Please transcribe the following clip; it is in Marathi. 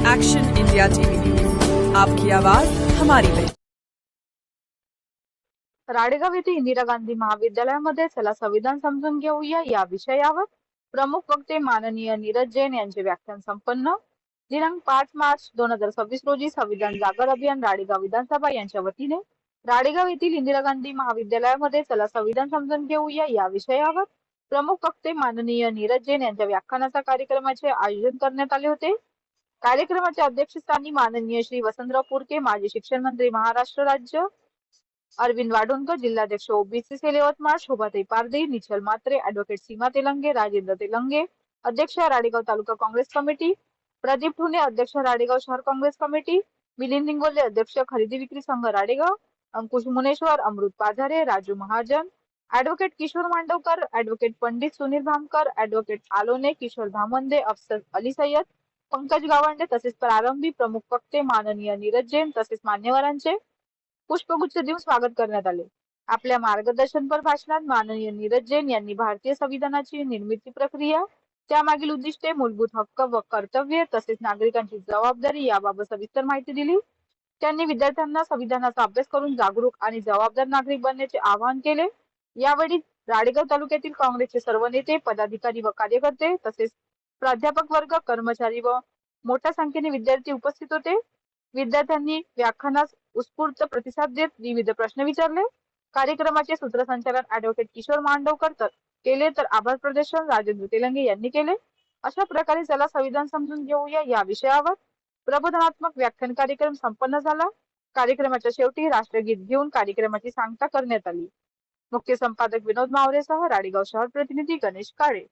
एक्शन इंडिया टीवी न्यूज, आपकी आवाज हमारी पहचान। राडेगाव येथे इंदिरा गांधी महाविद्यालयामध्ये चला संविधान समजून घेऊया या विषयावर प्रमुख वक्ते माननीय नीरज जैन यांचे व्याख्यान संपन्न। दिनांक 5 मार्च 2026 रोजी संविधान जागर अभियान राडेगाव विधानसभा यांच्या वतीने राडेगाव येथील इंदिरा गांधी महाविद्यालयामध्ये चला संविधान समजून घेऊया या विषयावर प्रमुख वक्ते माननीय नीरज जैन यांच्या व्याख्यानाचा कार्यक्रमाचे आयोजन करण्यात आले होते। कार्यक्रमाच्या अध्यक्षस्थानी माननीय श्री वसंतराव पुरके, माजी शिक्षण मंत्री महाराष्ट्र राज्य, अरविंद वाडोणकर, जिल्हाध्यक्ष ओबीसी सेल यवतमाळ, शोभाताई पारधी, निचल मात्रे, ऍडव्होकेट सीमा तेलंगे, राजेंद्र तेलंगे, अध्यक्ष राडेगाव तालुका काँग्रेस कमिटी, प्रदीप ठुने, अध्यक्ष राडेगाव शहर काँग्रेस कमिटी, मिलिंद इंगोले, अध्यक्ष खरेदी विक्री संघ Radegaon, Ankush Muneshwar, Amrit Pazare, Raju Mahajan, advocate Kishor Mandavkar, advocate Pandit Sunil Bhamkar, advocate Alone, Kishor Dhamande, Afsar Ali Syed, Pankaj Gawande तसेच प्रारंभी प्रमुख वक्ते माननीय नीरज जैन तसेच मान्यवरांचे पुष्पगुच्छ देऊन स्वागत करण्यात आले। आपल्या मार्गदर्शनपर भाषणात माननीय नीरज जैन यांनी भारतीय संविधानाची निर्मिती प्रक्रिया, त्यामागील उद्दिष्टे, मूलभूत हक्क व कर्तव्ये तसेच नागरिकांची जबाबदारी याबाबत सविस्तर माहिती दिली। त्यांनी विद्यार्थ्यांना संविधानाचा अभ्यास करून जागरूक आणि जबाबदार नागरिक बनण्याचे आवाहन केले। यावेळी राडेगाव तालुक्यातील काँग्रेसचे सर्व नेते, पदाधिकारी व कार्यकर्ते तसेच प्राध्यापक वर्ग, कर्मचारी व मोठ्या संख्येने विद्यार्थी उपस्थित होते। विद्यार्थ्यांनी व्याख्यानास उत्स्फूर्त प्रतिसाद देत विविध प्रश्न विचारले। कार्यक्रमाचे सूत्रसंचालन ऍडव्होकेट किशोर मांडवकर केले तर आभार प्रदर्शन राजेंद्र तेलंगे यांनी केले। अशा प्रकारे चला संविधान समजून घेऊया या विषयावर प्रबोधनात्मक व्याख्यान कार्यक्रम संपन्न झाला। कार्यक्रमाच्या शेवटी राष्ट्रगीत घेऊन कार्यक्रमाची सांगता करण्यात आली। मुख्य संपादक विनोद मावरेसह राडेगाव शहर प्रतिनिधी गणेश काळे।